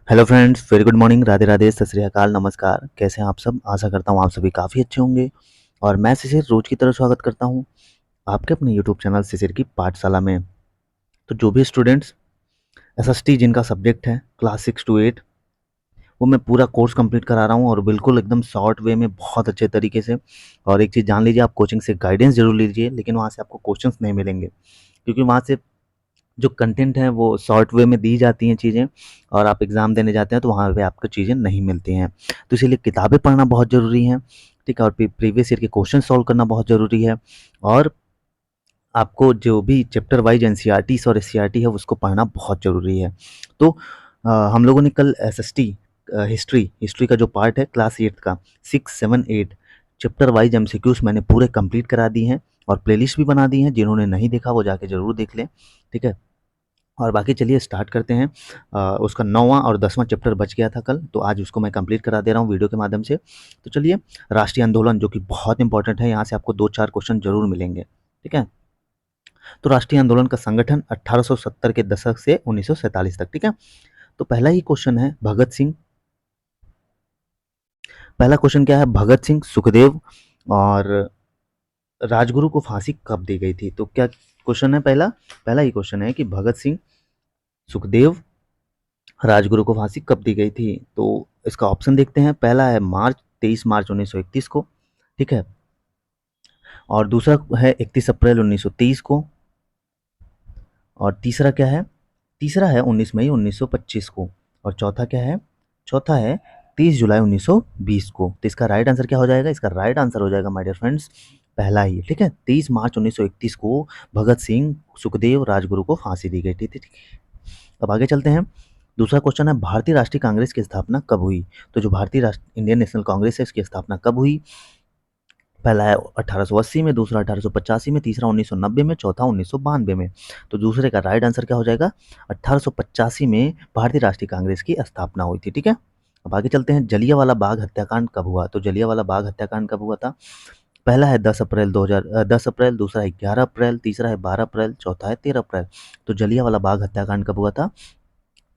Hello friends, very good morning, Radhe Radhe, सत श्री अकाल, नमस्कार। कैसे हैं आप सब? आशा करता हूँ आप सभी काफ़ी अच्छे होंगे। और मैं शिशिर रोज की तरह स्वागत करता हूँ आपके अपने यूट्यूब चैनल शिशिर की पाठशाला में। तो जो भी स्टूडेंट्स एसएसटी जिनका सब्जेक्ट है क्लास 6 to 8, वो मैं पूरा कोर्स कंप्लीट करा रहा हूँ और बिल्कुल एकदम शॉर्ट वे में बहुत अच्छे तरीके से। और एक चीज़ जान लीजिए, आप कोचिंग से गाइडेंस जरूर लीजिए, लेकिन वहाँ से आपको क्वेश्चंस नहीं मिलेंगे, क्योंकि वहाँ से जो कंटेंट है वो शॉर्ट वे में दी जाती हैं चीज़ें, और आप एग्ज़ाम देने जाते हैं तो वहाँ पे आपको चीज़ें नहीं मिलती हैं। तो इसीलिए किताबें पढ़ना बहुत ज़रूरी है, ठीक है? और प्रीवियस ईयर के क्वेश्चन सॉल्व करना बहुत ज़रूरी है। और आपको जो भी चैप्टर वाइज एनसीईआरटीज़ और एससीईआरटी है उसको पढ़ना बहुत ज़रूरी है। तो हम लोगों ने कल एसएसटी हिस्ट्री हिस्ट्री का जो पार्ट है क्लास 8 का 6, 7, 8 चैप्टर वाइज एमसीक्यूज़ मैंने पूरे कंप्लीट करा दी हैं और प्लेलिस्ट भी बना दी हैं। जिन्होंने नहीं देखा वो जाके ज़रूर देख लें, ठीक है? और बाकी चलिए स्टार्ट करते हैं। उसका 9वां और 10वां चैप्टर बच गया था कल, तो आज उसको मैं कंप्लीट करा दे रहा हूँ वीडियो के माध्यम से। तो चलिए, राष्ट्रीय आंदोलन जो कि बहुत इंपॉर्टेंट है, यहाँ से आपको 2-4 क्वेश्चन ज़रूर मिलेंगे, ठीक है? तो राष्ट्रीय आंदोलन का संगठन 1870 के दशक से 1947 तक, ठीक है? तो पहला ही क्वेश्चन है भगत सिंह। पहला क्वेश्चन क्या है? भगत सिंह, सुखदेव और राजगुरु को फांसी कब दी गई थी? तो क्या क्वेश्चन है पहला? पहला ही क्वेश्चन है कि भगत सिंह, सुखदेव, राजगुरु को फांसी कब दी गई थी? तो इसका ऑप्शन देखते हैं। पहला है मार्च 23 मार्च 1931 को, ठीक है? और दूसरा है 31 अप्रैल 1923 को। और तीसरा क्या है? तीसरा है 19 मई 1925 को। और चौथा क्या है? चौथा है 30 जुलाई 1920 को। तो इसका राइट आंसर क्या हो जाएगा? इसका राइट आंसर हो जाएगा माय डियर फ्रेंड्स पहला ही, ठीक है? 30 मार्च 1931 को भगत सिंह, सुखदेव, राजगुरु को फांसी दी गई थी, ठीक है? अब आगे चलते हैं। दूसरा क्वेश्चन है भारतीय राष्ट्रीय कांग्रेस की स्थापना कब हुई? तो जो भारतीय राष्ट्र इंडियन नेशनल कांग्रेस है इसकी स्थापना कब हुई? पहला है 1880 में, दूसरा 1885 में, तीसरा 1990 में, चौथा 1992 में। तो दूसरे का राइट आंसर क्या हो जाएगा? 1885 में भारतीय राष्ट्रीय कांग्रेस की स्थापना हुई थी, ठीक है? अब आगे चलते हैं। जलियांवाला बाग हत्याकांड कब हुआ? तो जलियांवाला बाग हत्याकांड कब हुआ था? पहला है 10 अप्रैल, दूसरा है 11 अप्रैल, तीसरा है 12 अप्रैल, चौथा है 13 अप्रैल। तो जलियांवाला बाग हत्याकांड कब हुआ था?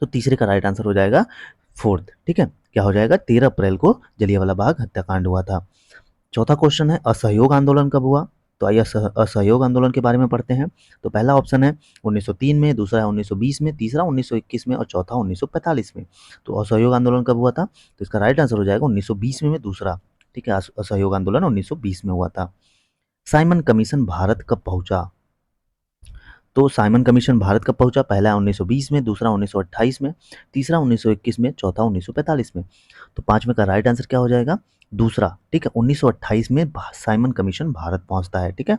तो तीसरे का राइट आंसर हो जाएगा फोर्थ, ठीक है? क्या हो जाएगा? 13 अप्रैल को जलियांवाला बाग हत्याकांड हुआ था। चौथा क्वेश्चन है असहयोग आंदोलन कब हुआ? तो आइए असहयोग आंदोलन के बारे में पढ़ते हैं। तो पहला ऑप्शन है 1903 में, दूसरा है 1920 में, तीसरा 1921 में और चौथा 1945 में। तो असहयोग आंदोलन कब हुआ था? तो इसका राइट आंसर हो जाएगा 1920 में दूसरा, ठीक है? असहयोग आंदोलन 1920 में हुआ था। साइमन कमीशन भारत कब पहुंचा? तो साइमन कमीशन भारत कब पहुंचा? पहला 1920 में, दूसरा 1928 में, तीसरा 1921 में, चौथा 1945 में। तो पांचवें का राइट आंसर क्या हो जाएगा? दूसरा, ठीक है? 1928 में साइमन कमीशन भारत पहुंचता है, ठीक है?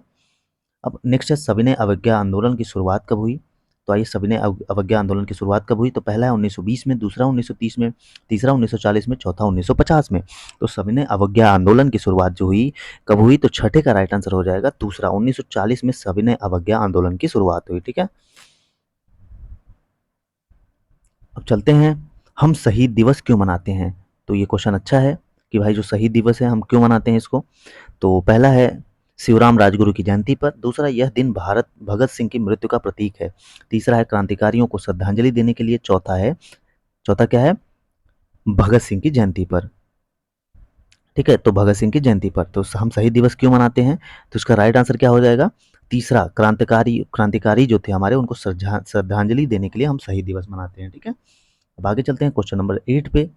अब नेक्स्ट है सविनय अवज्ञा आंदोलन की शुरुआत कब हुई? तो आइए, सविनय अवज्ञा आंदोलन की शुरुआत कब हुई? तो पहला है 1920 में, दूसरा 1930 में, तीसरा 1940 में, चौथा 1950 में। तो सविनय अवज्ञा आंदोलन की शुरुआत जो हुई कब हुई? तो छठे का राइट आंसर हो जाएगा दूसरा, 1940 में सविनय अवज्ञा आंदोलन की शुरुआत हुई, ठीक है? अब चलते हैं, हम शहीद दिवस क्यों मनाते हैं? तो ये क्वेश्चन अच्छा है कि भाई जो शहीद दिवस है हम क्यों मनाते हैं इसको? तो पहला है शिवराम राजगुरु की जयंती पर, दूसरा यह दिन भारत भगत सिंह की मृत्यु का प्रतीक है, तीसरा है क्रांतिकारियों को श्रद्धांजलि देने के लिए, चौथा क्या है? भगत सिंह की जयंती पर, ठीक है? तो भगत सिंह की जयंती पर। तो हम शहीद दिवस क्यों मनाते हैं? तो इसका राइट आंसर क्या हो जाएगा? तीसरा, क्रांतिकारी क्रांतिकारी जो थे हमारे उनको श्रद्धांजलि देने के लिए हम शहीद दिवस मनाते हैं, ठीक है? अब आगे चलते हैं क्वेश्चन नंबर 8 पे।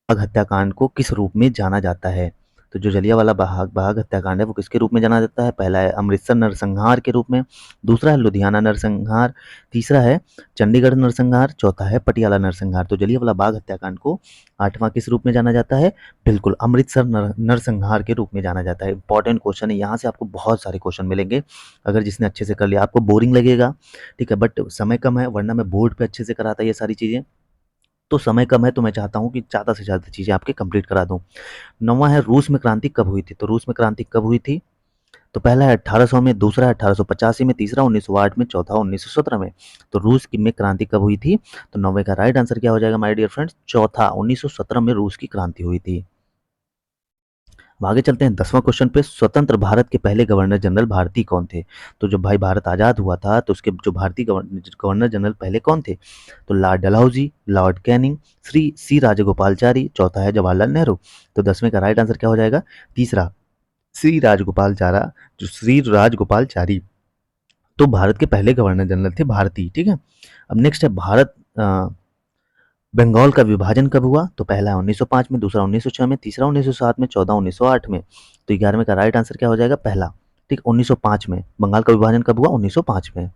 बाग हत्याकांड को किस रूप में जाना जाता है? तो जो जलियांवाला बाग बाग हत्याकांड है वो किसके रूप में जाना जाता है? पहला है अमृतसर नरसंहार के रूप में, दूसरा है लुधियाना नरसंहार, तीसरा है चंडीगढ़ नरसंहार, चौथा है पटियाला नरसंहार। तो जलियांवाला बाग हत्याकांड को आठवां किस रूप में जाना जाता है? बिल्कुल, अमृतसर नरसंहार के रूप में जाना जाता है। इंपॉर्टेंट क्वेश्चन है, यहाँ से आपको बहुत सारे क्वेश्चन मिलेंगे। अगर जिसने अच्छे से कर लिया, आपको बोरिंग लगेगा, ठीक है? बट समय कम है, वरना मैं बोर्ड पे अच्छे से कराता ये सारी चीज़ें। तो समय कम है तो मैं चाहता हूँ कि ज़्यादा से ज़्यादा चीज़ें आपके कंप्लीट करा दूँ। 9वां है रूस में क्रांति कब हुई थी? तो रूस में क्रांति कब हुई थी? तो पहला है 1800 में, दूसरा है 1885 में, तीसरा 1908 में, चौथा 1917 में। तो रूस की में क्रांति कब हुई थी? तो 9वें का राइट आंसर क्या हो जाएगा माय डियर फ्रेंड्स? चौथा, 1917 में रूस की क्रांति हुई थी। अब आगे चलते हैं 10वां क्वेश्चन पे। स्वतंत्र भारत के पहले गवर्नर जनरल भारतीय कौन थे? तो जब भाई भारत आज़ाद हुआ था तो उसके जो भारतीय गवर्नर जनरल पहले कौन थे? तो Lord Dalhousie, Lord Canning, Shri C Rajagopalachari, चौथा है जवाहरलाल नेहरू। तो 10वें का राइट आंसर क्या हो जाएगा? तीसरा, श्री राजगोपालचारी तो भारत के पहले गवर्नर जनरल थे भारतीय। ठीक है। अब नेक्स्ट है भारत बंगाल का विभाजन कब हुआ? तो पहला है 1905 में, दूसरा 1906 में, तीसरा 1907 में, चौथा 1908 में। तो 11वें का राइट आंसर क्या हो जाएगा? पहला। ठीक, 1905 में। बंगाल का विभाजन कब हुआ? 1905 में।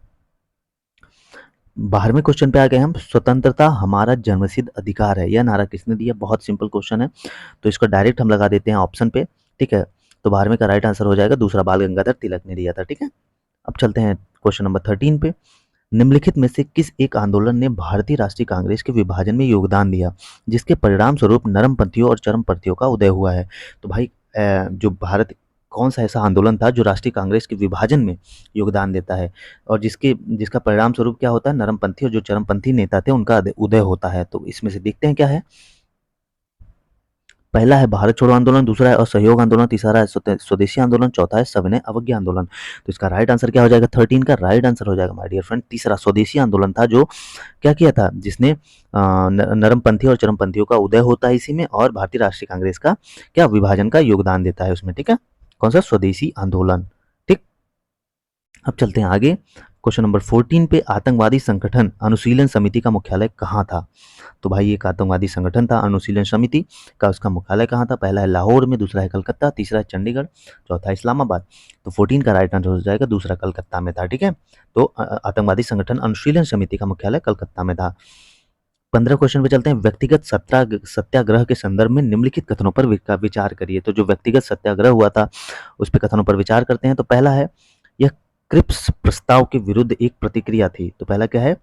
12वें क्वेश्चन पे आ गए हम। स्वतंत्रता हमारा जन्मसिद्ध अधिकार है, यह नारा किसने दिया? बहुत सिंपल क्वेश्चन है, तो इसको डायरेक्ट हम लगा देते हैं ऑप्शन पे। ठीक है, तो 12वें का राइट आंसर हो जाएगा दूसरा, बाल गंगाधर तिलक ने दिया था। ठीक है। अब चलते हैं क्वेश्चन नंबर 13 पे। निम्नलिखित में से किस एक आंदोलन ने भारतीय राष्ट्रीय कांग्रेस के विभाजन में योगदान दिया, जिसके परिणाम स्वरूप नरमपंथियों और चरमपंथियों का उदय हुआ है? तो भाई जो भारत कौन सा ऐसा आंदोलन था जो राष्ट्रीय कांग्रेस के विभाजन में योगदान देता है और जिसका परिणाम स्वरूप क्या होता है? नरमपंथी और जो चरमपंथी नेता थे उनका उदय होता है। तो इसमें से देखते हैं क्या है। पहला है भारत छोड़ो आंदोलन, दूसरा है असहयोग आंदोलन, तीसरा है स्वदेशी आंदोलन, चौथा है सविनय अवज्ञा आंदोलन। तो इसका राइट आंसर क्या हो जाएगा? 13 का राइट आंसर हो जाएगा माय डियर फ्रेंड तीसरा, स्वदेशी आंदोलन था, जो क्या किया था, जिसने नरमपंथी और चरमपंथियों का उदय होता है इसी में, और भारतीय राष्ट्रीय कांग्रेस का क्या विभाजन का योगदान देता है उसमें। ठीक है, कौन सा? स्वदेशी आंदोलन। ठीक। अब चलते हैं आगे। क्वेश्चन नंबर 14 पे। आतंकवादी संगठन अनुशीलन समिति का मुख्यालय कहाँ था? तो भाई एक आतंकवादी संगठन था अनुशीलन समिति का, उसका मुख्यालय कहाँ था? पहला है लाहौर में, दूसरा है कलकत्ता, तीसरा है चंडीगढ़, चौथा है इस्लामाबाद। तो 14 का राइट आंसर हो जाएगा दूसरा, कलकत्ता में था। ठीक है, तो आतंकवादी संगठन अनुशीलन समिति का मुख्यालय कलकत्ता में था। 15 क्वेश्चन पे चलते हैं। व्यक्तिगत सत्याग्रह के संदर्भ में निम्नलिखित कथनों पर विचार करिए। तो जो व्यक्तिगत सत्याग्रह हुआ था उस पे कथनों पर विचार करते हैं। तो पहला है, यह क्रिप्स प्रस्ताव के विरुद्ध एक प्रतिक्रिया थी। तो पहला क्या है?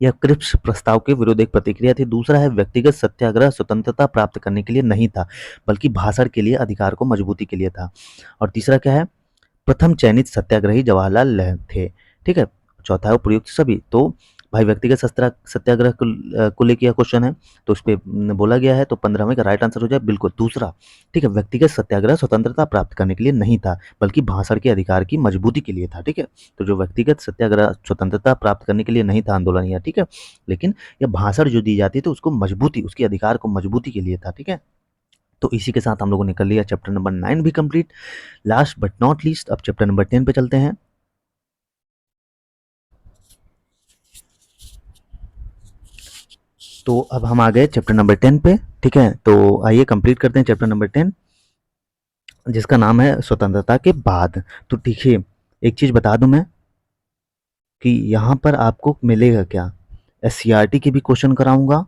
यह क्रिप्स प्रस्ताव के विरुद्ध एक प्रतिक्रिया थी। दूसरा है, व्यक्तिगत सत्याग्रह स्वतंत्रता प्राप्त करने के लिए नहीं था, बल्कि भाषण के लिए, अधिकार को मजबूती के लिए था। और तीसरा क्या है? प्रथम चयनित सत्याग्रही जवाहरलाल नेहरू थे। ठीक है। चौथा है उपयुक्त सभी। तो भाई व्यक्तिगत सत्याग्रह को लेके क्वेश्चन है, तो उस पे बोला गया है, तो 15वें का राइट आंसर हो जाए बिल्कुल दूसरा। ठीक है, व्यक्तिगत सत्याग्रह स्वतंत्रता प्राप्त करने के लिए नहीं था, बल्कि भाषण के अधिकार की मजबूती के लिए था। ठीक है, तो जो व्यक्तिगत सत्याग्रह स्वतंत्रता प्राप्त करने के लिए नहीं था आंदोलन यह। ठीक है, लेकिन यह भाषण जो दी जाती थी उसको मजबूती, उसके अधिकार को मजबूती के लिए था। ठीक है, तो इसी के साथ हम लोगों ने कर लिया चैप्टर नंबर 9 भी complete. Last but not least, अब चैप्टर नंबर 10 पे चलते हैं। तो अब हम आ गए चैप्टर नंबर 10 पे। ठीक है, तो आइए कंप्लीट करते हैं चैप्टर नंबर 10, जिसका नाम है स्वतंत्रता के बाद। तो देखिए, एक चीज़ बता दूं मैं कि यहाँ पर आपको मिलेगा क्या, एससीईआरटी के भी क्वेश्चन कराऊंगा।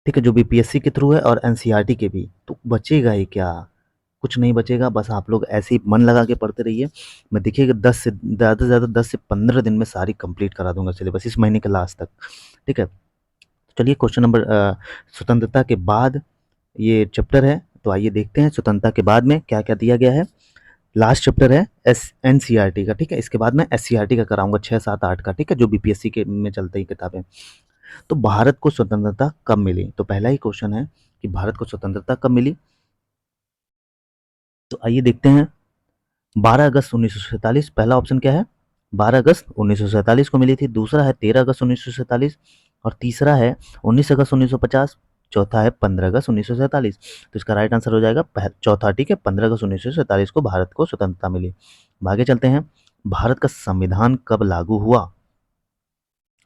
ठीक है, जो बीपीएससी के थ्रू है, और एनसीईआरटी के भी। तो बचेगा ही क्या? कुछ नहीं बचेगा, बस आप लोग ऐसे ही मन लगा के पढ़ते रहिए। मैं देखिएगा 10 से ज़्यादा से ज़्यादा 10 से 15 दिन में सारी कंप्लीट करा दूंगा सिलेबस, इस महीने के लास्ट तक। ठीक है, चलिए क्वेश्चन नंबर स्वतंत्रता के बाद ये चैप्टर है, तो आइए देखते हैं स्वतंत्रता के बाद में क्या क्या दिया गया है। लास्ट चैप्टर है एस एनसीईआरटी का। ठीक है, इसके बाद मैं एससीईआरटी का कराऊंगा 6, 7, 8 का। ठीक है, जो बीपीएससी के में चलते ही किताबें। तो भारत को स्वतंत्रता कब मिली? तो पहला ही क्वेश्चन है कि भारत को स्वतंत्रता कब मिली। तो आइए देखते हैं। 12 अगस्त 1947 पहला ऑप्शन क्या है? 12 अगस्त 1947 को मिली थी। दूसरा है 13 अगस्त 1947, और तीसरा है 19 अगस्त 1950, चौथा है 15 अगस्त 1947। तो इसका राइट आंसर हो जाएगा चौथा। ठीक है, 15 अगस्त 1947 को भारत को स्वतंत्रता मिली। अब आगे चलते हैं। भारत का संविधान कब लागू हुआ?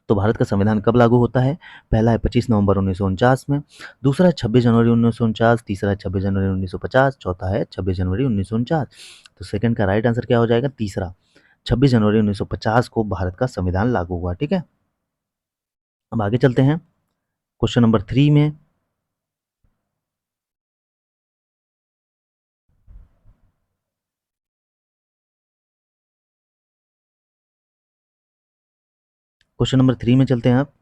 तो भारत का संविधान कब लागू होता है? पहला है 25 नवंबर 1949 में, दूसरा है 26 जनवरी 1949, तीसरा है 26 जनवरी 1950, चौथा है 26 जनवरी 1949। तो सेकंड का राइट आंसर क्या हो जाएगा? तीसरा, 26 जनवरी 1950 को भारत का संविधान लागू हुआ। ठीक है, अब आगे चलते हैं क्वेश्चन नंबर 3 में। क्वेश्चन नंबर 3 में चलते हैं आप।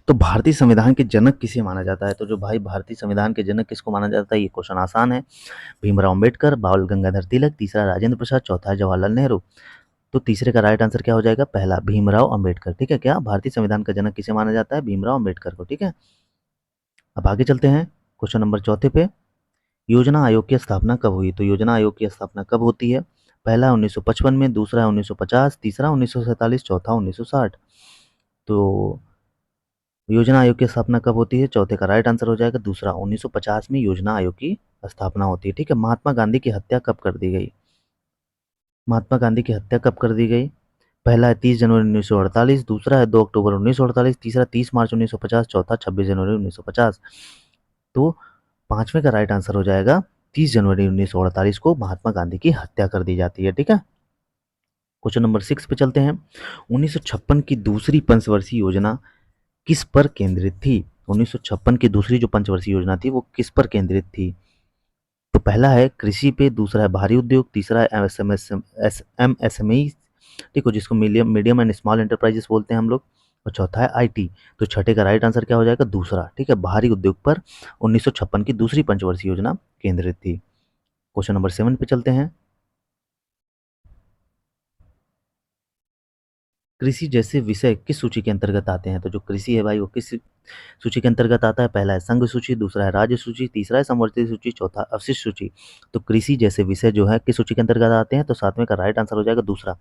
तो भारतीय संविधान के जनक किसे माना जाता है? तो जो भाई भारतीय संविधान के जनक किसको माना जाता है, ये क्वेश्चन आसान है। भीमराव अम्बेडकर, बाल गंगाधर तिलक, तीसरा राजेंद्र प्रसाद, चौथा है जवाहरलाल नेहरू। तो तीसरे का राइट आंसर क्या हो जाएगा? पहला, भीमराव अम्बेडकर। ठीक है, क्या भारतीय संविधान का जनक किसे माना जाता है? भीमराव अम्बेडकर को। ठीक है, अब आगे चलते हैं क्वेश्चन नंबर 4 पे। योजना आयोग की स्थापना कब हुई? तो योजना आयोग की स्थापना कब होती है? पहला 1955 में, दूसरा 1950, तीसरा 1947, चौथा 1960। तो योजना आयोग की स्थापना कब होती है? चौथे का राइट आंसर हो जाएगा दूसरा, 1950 में योजना आयोग की स्थापना होती है। ठीक है, महात्मा गांधी की हत्या कब कर दी गई? महात्मा गांधी की हत्या कब कर दी गई? पहला है 30 जनवरी 1948, दूसरा है 2 अक्टूबर 1948, तीसरा 30 मार्च 1950, चौथा 26 जनवरी 1950। तो पांचवें का राइट आंसर हो जाएगा 30 जनवरी 1948 को महात्मा गांधी की हत्या कर दी जाती है। ठीक है, क्वेश्चन नंबर 6 पे चलते हैं। 1956 की दूसरी पंचवर्षीय योजना किस पर केंद्रित थी? 1956 की दूसरी जो पंचवर्षीय योजना थी वो किस पर केंद्रित थी? तो पहला है कृषि पे, दूसरा है भारी उद्योग, तीसरा है एमएसएमई, ठीक है, जिसको medium medium and small enterprises बोलते हैं हम लोग, और चौथा है आईटी। तो छठे का राइट आंसर क्या हो जाएगा? दूसरा। ठीक है, भारी उद्योग पर 1956 की दूसरी पंचवर्षीय योजना केंद्रित थी। क्वेश्चन नंबर 7 पे चलते हैं। कृषि जैसे विषय किस सूची के अंतर्गत आते हैं? तो जो कृषि है भाई वो किस सूची के अंतर्गत आता है? पहला है संघ सूची, दूसरा है राज्य सूची, तीसरा है समवर्ती सूची, चौथा अवशिष्ट सूची। तो कृषि जैसे विषय जो है किस सूची के अंतर्गत आते हैं? तो सातवें का राइट आंसर हो जाएगा दूसरा,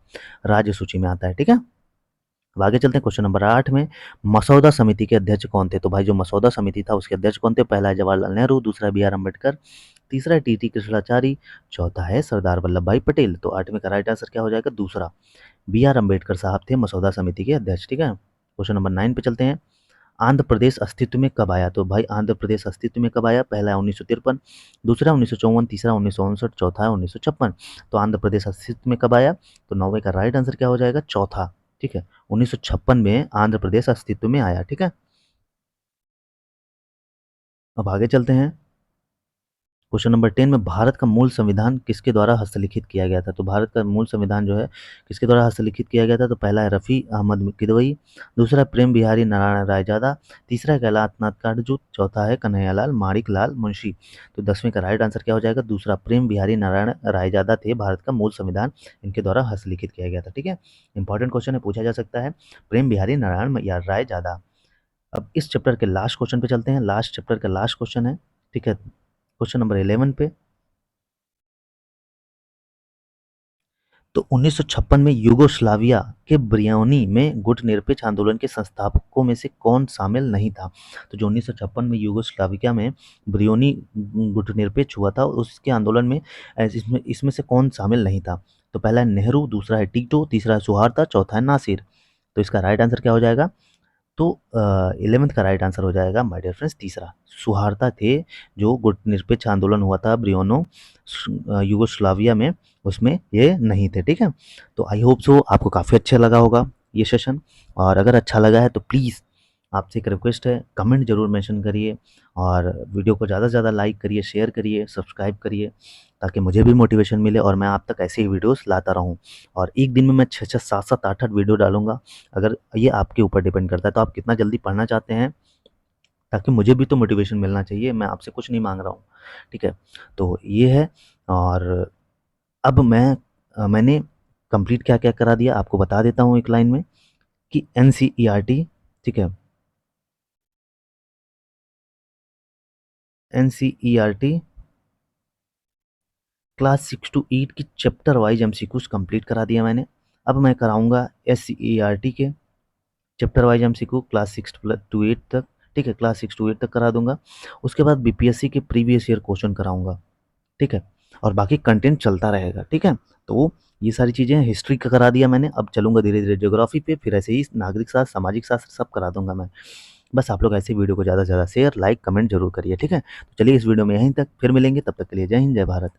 राज्य सूची में आता है। ठीक है, अब आगे चलते हैं क्वेश्चन नंबर 8 में। मसौदा समिति के अध्यक्ष कौन थे? तो भाई जो मसौदा समिति था उसके अध्यक्ष कौन थे? पहला है जवाहरलाल नेहरू, दूसरा है बी आर अम्बेडकर, तीसरा है टी टी कृष्णाचारी, चौथा है सरदार वल्लभ भाई पटेल। तो आठवें का राइट आंसर क्या हो जाएगा? दूसरा, बी आर अम्बेडकर साहब थे मसौदा समिति के अध्यक्ष। ठीक है, क्वेश्चन नंबर 9 पे चलते हैं। आंध्र प्रदेश अस्तित्व में कब आया? तो भाई आंध्र प्रदेश अस्तित्व में कब आया? पहला है 1953, दूसरा 1954, तीसरा 1959, चौथा है 1956। तो आंध्र प्रदेश अस्तित्व में कब आया? तो नौवे का राइट आंसर क्या हो जाएगा? चौथा। ठीक है, 1956 में आंध्र प्रदेश अस्तित्व में आया। ठीक है, अब आगे चलते हैं। क्वेश्चन नंबर 10 में भारत का मूल संविधान किसके द्वारा हस्तलिखित किया गया था? तो भारत का मूल संविधान जो है किसके द्वारा हस्तलिखित किया गया था? तो पहला है रफ़ी अहमद किदवई, दूसरा है प्रेम बिहारी नारायण रायजादा, तीसरा है कैलाशनाथ काटजू, चौथा है कन्हैयालाल माणिक लाल मुंशी। तो 10वें का राइट आंसर क्या हो जाएगा? दूसरा, प्रेम बिहारी नारायण रायजादा थे भारत का मूल संविधान, इनके द्वारा हस्तलिखित किया गया था। ठीक है, इंपॉर्टेंट क्वेश्चन है, पूछा जा सकता है, प्रेम बिहारी नारायण या रायजादा। अब इस चैप्टर के लास्ट क्वेश्चन पे चलते हैं। लास्ट चैप्टर का लास्ट क्वेश्चन है। ठीक है, क्वेश्चन नंबर 11 पे। तो 1956 में यूगोस्लाविया के ब्रियोनी में गुटनिरपेक्ष आंदोलन के संस्थापकों में से कौन शामिल नहीं था? तो जो 1956 में यूगोस्लाविया में ब्रियोनी गुटनिरपेक्ष हुआ था उसके आंदोलन में इसमें इसमें से कौन शामिल नहीं था? तो पहला है नेहरू, दूसरा है टीटो, तीसरा है सुहार्ता, चौथा है नासिर। तो इसका राइट आंसर क्या हो जाएगा? तो 11th का राइट आंसर हो जाएगा माय डियर फ्रेंड्स तीसरा, सुहार्ता थे, जो गुटनिरपेक्ष आंदोलन हुआ था ब्रियोनो यूगोस्लाविया में, उसमें ये नहीं थे। ठीक है, तो आई होप सो आपको काफ़ी अच्छा लगा होगा ये सेशन, और अगर अच्छा लगा है तो प्लीज़ आपसे एक रिक्वेस्ट है, कमेंट जरूर मेंशन करिए, और वीडियो को ज़्यादा से ज़्यादा लाइक करिए, शेयर करिए, सब्सक्राइब करिए, ताकि मुझे भी मोटिवेशन मिले और मैं आप तक ऐसे ही वीडियोस लाता रहूं। और एक दिन में मैं 6-6, 7-7, 8-8 वीडियो डालूंगा। अगर ये आपके ऊपर डिपेंड करता है तो आप कितना जल्दी पढ़ना चाहते हैं, ताकि मुझे भी तो मोटिवेशन मिलना चाहिए, मैं आपसे कुछ नहीं मांग रहा हूँ। ठीक है, तो ये है। और अब मैंने कंप्लीट क्या क्या करा दिया आपको बता देता हूँ एक लाइन में, कि एनसीईआरटी, ठीक है, एनसीईआरटी क्लास 6 to 8 की चैप्टर वाइज एमसीक्यूज कंप्लीट करा दिया मैंने। अब मैं कराऊंगा एससीईआरटी के chapter wise MCQ class 6 to 8 तक। ठीक है, क्लास 6 to 8 तक करा दूंगा। उसके बाद बीपीएससी के प्रीवियस ईयर क्वेश्चन कराऊंगा। ठीक है, और बाकी कंटेंट चलता रहेगा। ठीक है, तो ये सारी चीज़ें हिस्ट्री का करा दिया मैंने, अब चलूंगा धीरे धीरे ज्योग्राफी पे, फिर ऐसे ही नागरिक शास्त्र, सामाजिक शास्त्र सब करा दूंगा मैं। बस आप लोग ऐसे वीडियो को ज़्यादा से ज़्यादा शेयर, लाइक, कमेंट जरूर करिए। ठीक है, तो चलिए इस वीडियो में यहीं तक, फिर मिलेंगे, तब तक के लिए जय हिंद, जय भारत।